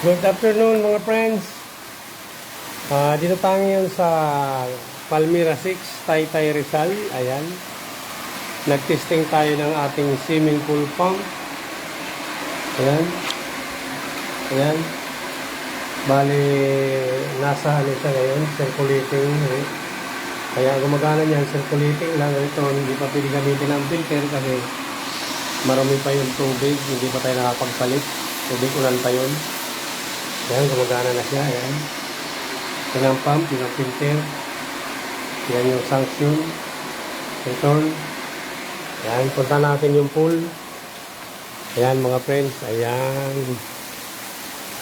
Good afternoon mga friends. Dito tayo ngayon sa Palmira 6, Taytay Rizal. Ayan. Nagtesting tayo ng ating swimming pool pump. Ayan. Ayan. Bali, nasa ano siya ngayon, circulating. Kaya gumagana niyan, circulating lang. Ito, hindi pa pwede gamitin ang filter kasi marami pa yung tubig. Hindi pa tayo nakapagpalit. Tubig ulan pa yun. Ayan, gumagana na siya. Ayan. Ito ng pump, yung filter. Ayan yung sanction. Return. Ayan, punta natin yung pool. Ayan mga friends. Ayan.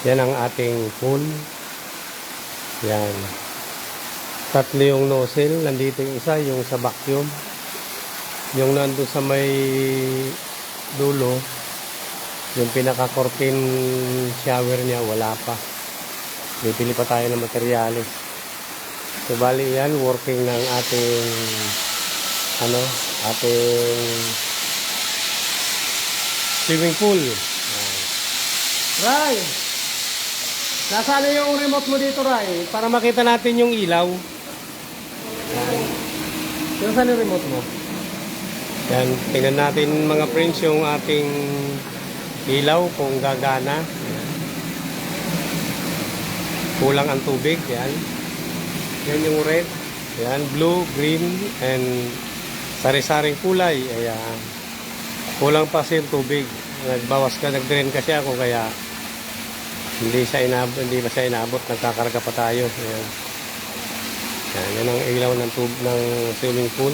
Yan ang ating pool. Ayan. Tatlo yung nozzle. Nandito yung isa, yung sa vacuum. Yung nandun sa may dulo. Yung pinaka-curtain shower niya, wala pa. Bibili pa tayo ng materyales. So, bali yan, working ng ating ating swimming pool. Ray! Nasaan yung remote mo dito, Ray? Para makita natin yung ilaw. Nasaan yung remote mo? Yan, tingnan natin mga friends yung ating ilaw kung gagana. Kulang ang tubig. Yan. Yan yung red. Yan, blue, green, and sari-saring kulay. Ayan. Kulang pa kasi yung tubig. Nag-drain kasi ako kaya hindi ba siya inabot. Nagkakarga pa tayo. Ayan. Yan ang ilaw ng swimming pool.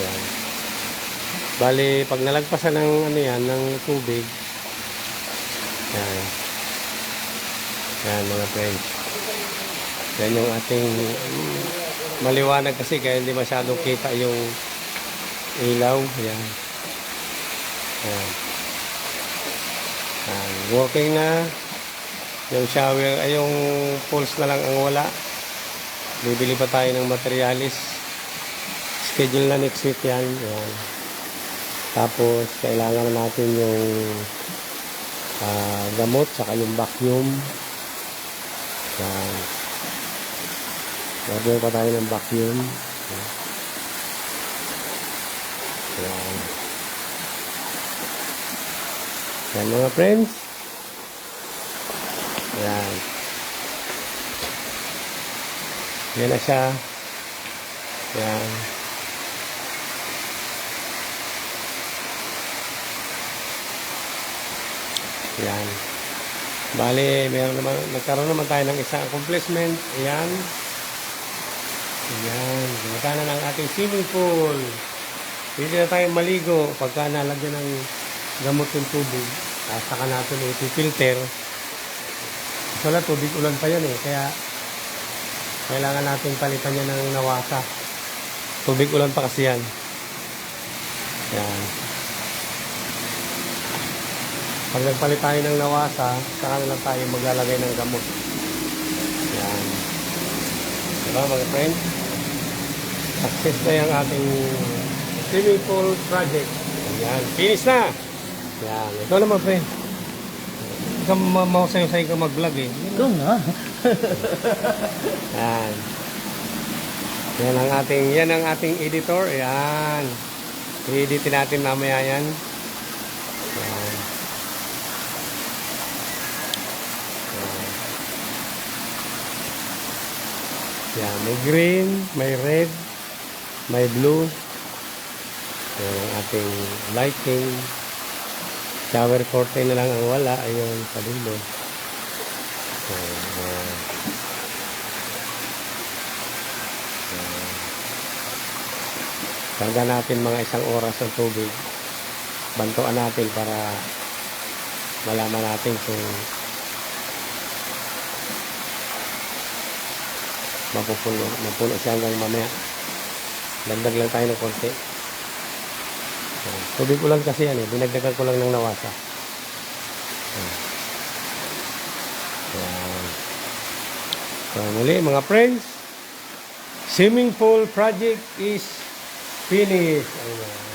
Ayan. Bali, pag nalagpasan ng ng tubig, yan. Yan mga friends. Yan yung ating maliwanag kasi kaya hindi masyadong kita yung ilaw. Yan. Yan. Yan. Working na. Yung shower, ay yung pulse na lang ang wala. Bibili pa tayo ng materialis. Schedule na next week yan. Yan. Tapos, kailangan natin yung gamot, saka yung vacuum. Yan. Order pa tayo ng vacuum. Yan. Yan mga friends. Yan. Yan na siya. Yan. Yan. Bale, nagkaroon naman tayo ng isang accomplishment. Ayan. Ayan. Gumagana ng ating swimming pool. Pwede na tayong maligo pagka nalagyan ng gamot yung tubig. Saka natin iti-filter. Wala, tubig ulan pa yan eh. Kaya, kailangan natin palitan yan ng nawasa. Tubig ulan pa kasi yan. Ayan. Pag nagpalit tayo ng nawasa, saka na lang tayo maglalagay ng gamot. Yan. Diba mga friends? Success na yung ating swimming pool project. Yan. Finish na! Yan. Ito naman friend. Ikaw mausay-usay ka mag-vlog eh. Ito nga. Yan. Yan ang ating editor. Yan. I-editin natin mamaya yan. Yan. Yan, may green, may red, may blue. Yan ang ating lighting. Shower curtain na lang ang wala. Ayun, sa dulo. Karga natin mga isang oras ng tubig. Bantuan natin para malaman natin kung mapuno siya hanggang mamaya. Dagdag lang tayo ng konti. Tubig ulan kasi yan eh. Dinagdagan ko lang ng nawasa. So muli mga friends, swimming pool project is finished. Ayan.